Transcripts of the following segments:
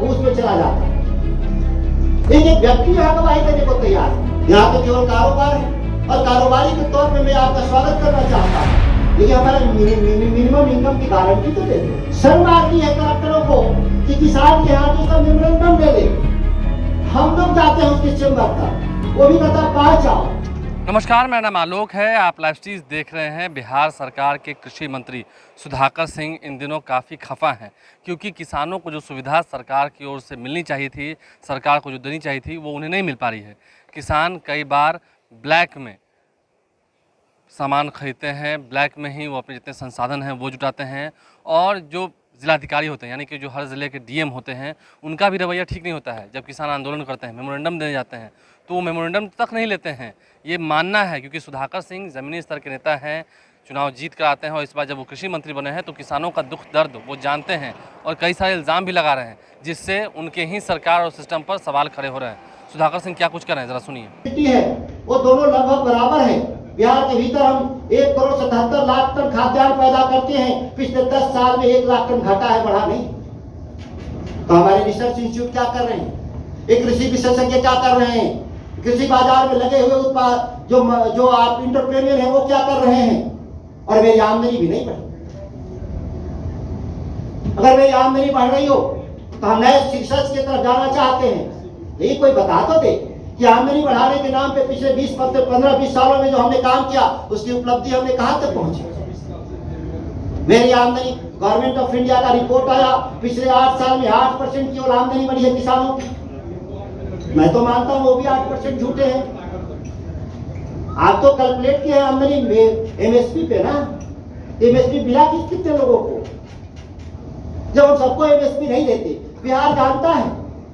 घूस में चला जाता है। एक एक व्यक्ति यहाँ गवाही देने को तैयार है। यहाँ तो केवल कारोबार है और कारोबारी के तौर पे मैं आपका स्वागत करना चाहता हूँ, लेकिन हमारे मिनिमम इनकम की गारंटी तो दे दो। शर्म आती है कलेक्टरों को कि किसान के हाथ उसका मेमोरेंडम दे दे। हम लोग जाते हैं उसके चेम्बर तक, वो भी कहता पाँच आओ। नमस्कार, मेरा नाम आलोक है। आप लाइव स्ट्रीम देख रहे हैं। बिहार सरकार के कृषि मंत्री सुधाकर सिंह इन दिनों काफ़ी खफा हैं, क्योंकि किसानों को जो सुविधा सरकार की ओर से मिलनी चाहिए थी, सरकार को जो देनी चाहिए थी, वो उन्हें नहीं मिल पा रही है। किसान कई बार ब्लैक में सामान खरीदते हैं, ब्लैक में ही वो अपने जितने संसाधन हैं वो जुटाते हैं, और जो जिलाधिकारी होते हैं यानी कि जो हर ज़िले के डीएम होते हैं, उनका भी रवैया ठीक नहीं होता है। जब किसान आंदोलन करते हैं, मेमोरेंडम देने जाते हैं, तो वो मेमोरेंडम तक नहीं लेते हैं। ये मानना है, क्योंकि सुधाकर सिंह ज़मीनी स्तर के नेता हैं, चुनाव जीत कर आते हैं, और इस बार जब वो कृषि मंत्री बने हैं तो किसानों का दुख दर्द वो जानते हैं, और कई सारे इल्ज़ाम भी लगा रहे हैं, जिससे उनके ही सरकार और सिस्टम पर सवाल खड़े हो रहे हैं। सुधाकर सिंह क्या कुछ कर रहे हैं, ज़रा सुनिए। वो दोनों लगभग बराबर है। बिहार के भीतर हम 1,77,00,000 टन खाद्यान्न पैदा करते हैं, पिछले 10 साल में 1 लाख टन घटा है, बढ़ा नहीं। तो हमारे रिसर्च इंस्टीट्यूट क्या कर रहे हैं, एक कृषि विशेषज्ञ क्या कर रहे हैं, कृषि बाजार में लगे हुए उत्पाद जो आप इंटरप्रेन्योर हैं वो क्या कर रहे हैं, और मेरी आमदनी भी नहीं बढ़ी। अगर मेरी आमदनी बढ़ रही हो तो हम नए रिसर्च की तरफ जाना चाहते हैं, लेकिन कोई बता तो दे कि आमदनी बढ़ाने के नाम पे पिछले 15-20 सालों में जो हमने काम किया, उसकी उपलब्धि हमने कहां तक पहुंची। मेरी आमदनी, गवर्नमेंट ऑफ इंडिया का रिपोर्ट आया, पिछले 8 साल में 8% की और आमदनी बढ़ी है किसानों की। मैं तो मानता हूं वो भी 8% झूठे हैं। आप तो कैलकुलेट किए आमदनी में एमएसपी पे ना, एमएसपी मिला कितने लोगों को, जब हम सबको एमएसपी नहीं देते। बिहार जानता है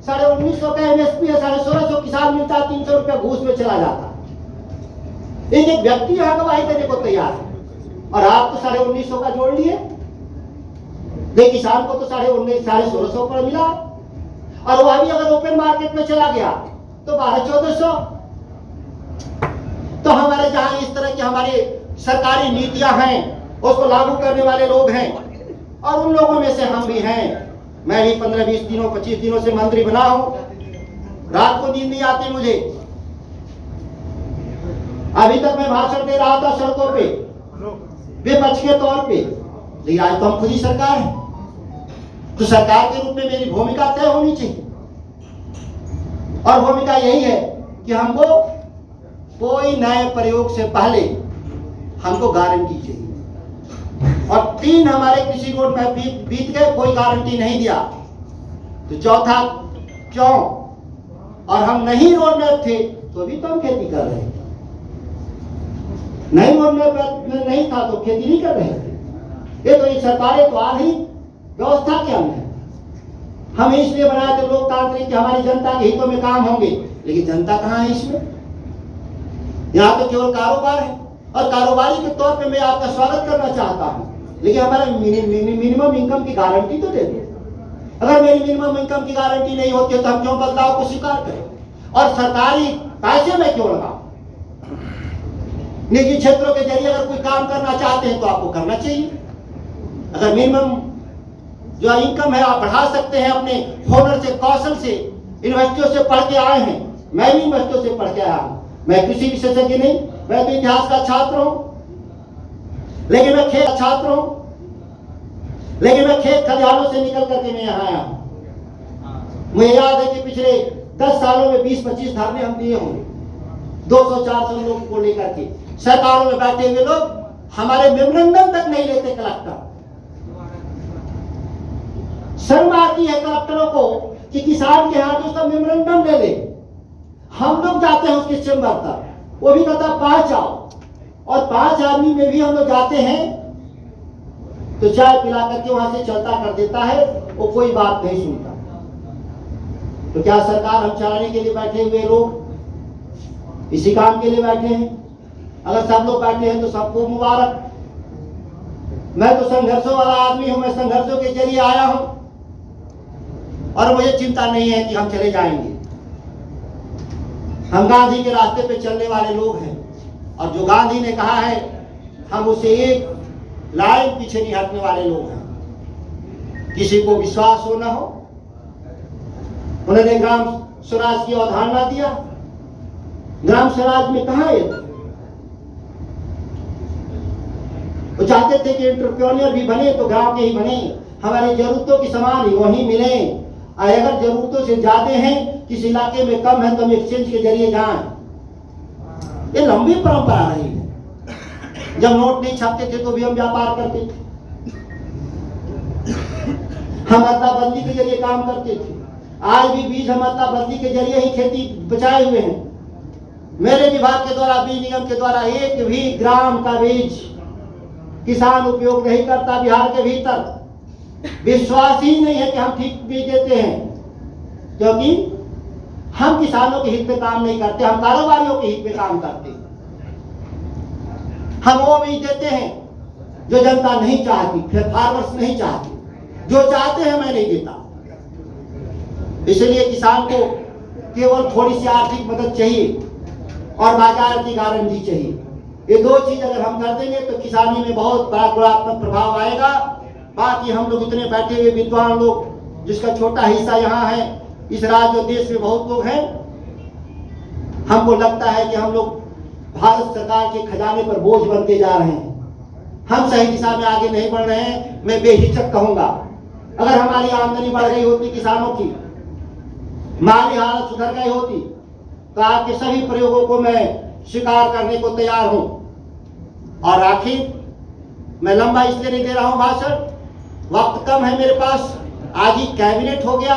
1950 का एमएसपी है, 1650 किसान मिलता, 300 रुपया घूस में चला जाता। एक एक व्यक्ति यहाँ गवाही देने को तैयार है, और आप तो 1950 का जोड़ लिए, लेकिन किसान को तो 1650 पर मिला, और वह भी अगर ओपन मार्केट में चला गया तो 1200-1400। तो हमारे जहां इस तरह की हमारी सरकारी नीतियां हैं, उसको लागू करने वाले लोग हैं, और उन लोगों में से हम भी हैं। मैं भी 15-20 दिनों 25 दिनों से मंत्री बना हूं, रात को नींद नहीं आती मुझे। अभी तक मैं भाषण दे रहा था सड़कों पे विपक्ष के तौर पे, लेकिन आज तो हम खुद ही सरकार है, तो सरकार के रूप में मेरी भूमिका तय होनी चाहिए, और भूमिका यही है कि हमको कोई नए प्रयोग से पहले हमको गारंटी चाहिए। और 3 हमारे कृषि रोड मैप बीत गए, कोई गारंटी नहीं दिया। तो चौथा क्यों, और हम नहीं रोड मैप थे तो भी तो हम खेती कर रहे थे, नहीं रोड मैप नहीं था तो खेती नहीं कर रहे थे। ये तो एक सरकारें तो आ रही व्यवस्था के अंदर हम इसलिए बनाए थे लोकतांत्रिक कि हमारी जनता के हितों में काम होंगे, लेकिन जनता कहाँ है इसमें। यहाँ तो केवल कारोबार है, और कारोबारी के तौर पे मैं आपका स्वागत करना चाहता हूँ, लेकिन हमारे मिनिमम इनकम की गारंटी तो दे दो। अगर मेरी मिनिमम इनकम की गारंटी नहीं होती है तो हम क्यों बदलाव को स्वीकार करें, और सरकारी पैसे में क्यों लगाओ। निजी क्षेत्रों के जरिए अगर कोई काम करना चाहते हैं तो आपको करना चाहिए। अगर मिनिमम जो इनकम है आप बढ़ा सकते हैं अपने हुनर से, कौशल से, यूनिवर्सिटियों से पढ़ के आए हैं, मैं भी यूनिवर्सिटियों से पढ़ के आया हूं। मैं कृषि विशेषज्ञ नहीं, मैं तो इतिहास का छात्र हूं, लेकिन मैं खेत छात्र हूं, लेकिन मैं खेत खलिहानों से निकल करके मैं यहाँ आया हूं। मुझे याद है कि पिछले 10 सालों में 20-25 धरने हम दिए होंगे, 200-400 लोगों को लेकर के। सरकारों में बैठे हुए लोग हमारे मेमोरेंडम तक नहीं लेते कलेक्टर। शर्म आती है कलेक्टरों को कि किसान के हाथ उसका मेमोरेंडम ले ले। हम लोग जाते हैं उसके चेम्बर तक, वो भी कहता 5 आओ, और 5 आदमी में भी हम लोग जाते हैं तो चाय पिला करके वहां से चलता कर देता है, वो कोई बात नहीं सुनता। तो क्या सरकार हम चलाने के लिए बैठे हुए लोग इसी काम के लिए बैठे हैं? अगर सब लोग बैठे हैं तो सबको मुबारक। मैं तो संघर्षों वाला आदमी हूं, मैं संघर्षों के जरिए आया हूं, और मुझे चिंता नहीं है कि हम चले जाएंगे। हम गांधी के रास्ते पे चलने वाले लोग हैं, और जो गांधी ने कहा है हम उसे एक लाइन पीछे नहीं हटने वाले लोग हैं। किसी को विश्वास हो ना हो, उन्होंने ग्राम स्वराज की अवधारणा दिया। ग्राम स्वराज में कहाँ है? वो चाहते थे कि एंटरप्रेन्योर भी बने तो गांव के ही बने, हमारी जरूरतों के समान ही वहीं मिले। अगर जरूरतों से ज्यादा हैं, किस इलाके में कम है तो हम एक्सचेंज के जरिए जाएं। ये लंबी परंपरा रही है। जब नोट नहीं छापते थे तो भी हम व्यापार करते थे, हम अदला बदली के जरिए काम करते थे। आज भी बीज हम अदला बदली के जरिए ही खेती बचाए हुए हैं। मेरे विभाग के द्वारा, बीज निगम के द्वारा एक भी ग्राम का बीज किसान उपयोग नहीं करता बिहार के भीतर। विश्वास ही नहीं है कि हम ठीक बीज देते हैं, क्योंकि हम किसानों के हित में काम नहीं करते, हम कारोबारियों के हित में काम करते हैं। हम वो बीज देते हैं जो जनता नहीं चाहती, फिर फार्मर्स नहीं चाहती, जो चाहते हैं मैं नहीं देता। इसलिए किसान को केवल थोड़ी सी आर्थिक मदद चाहिए और बाजार की गारंटी चाहिए। ये दो चीज अगर हम कर देंगे तो किसानी में बहुत बड़ा गुणात्मक प्रभाव आएगा। बाकी हम लोग इतने बैठे हुए विद्वान लोग, जिसका छोटा हिस्सा यहाँ है, इस राज्य और देश में बहुत लोग हैं, हमको लगता है कि हम लोग भारत सरकार के खजाने पर बोझ बनते जा रहे हैं। हम सही दिशा में आगे नहीं बढ़ रहे हैं। मैं बेहिचक कहूंगा, अगर हमारी आमदनी बढ़ गई होती, किसानों की माली हालत सुधर गई होती, तो आपके सभी प्रयोगों को मैं स्वीकार करने को तैयार हूं। और आखिर मैं लंबा इसलिए नहीं दे रहा हूं भाषण, वक्त कम है मेरे पास, आज ही कैबिनेट हो गया।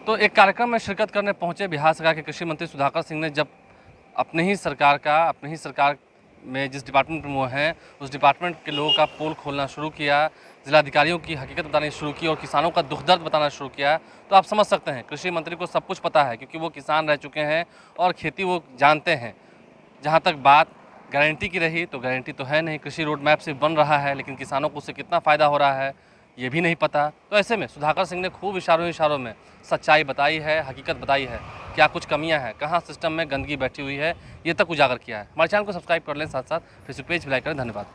तो एक कार्यक्रम में शिरकत करने पहुंचे बिहार सरकार के कृषि मंत्री सुधाकर सिंह ने जब अपने ही सरकार में जिस डिपार्टमेंट में वो हैं उस डिपार्टमेंट के लोगों का पोल खोलना शुरू किया, जिलाधिकारियों की हकीकत बतानी शुरू की और किसानों का दुख दर्द बताना शुरू किया, तो आप समझ सकते हैं कृषि मंत्री को सब कुछ पता है, क्योंकि वो किसान रह चुके हैं और खेती वो जानते हैं। जहाँ तक बात गारंटी की रही, तो गारंटी तो है नहीं, कृषि रोड मैप सिर्फ बन रहा है, लेकिन किसानों को उससे कितना फ़ायदा हो रहा है ये भी नहीं पता। तो ऐसे में सुधाकर सिंह ने खूब इशारों में सच्चाई बताई है, हकीकत बताई है, क्या कुछ कमियां हैं, कहां सिस्टम में गंदगी बैठी हुई है, ये तक उजागर किया है। हमारे चैनल को सब्सक्राइब कर लें, साथ साथ फेसबुक पेज भी लाइक करें। धन्यवाद।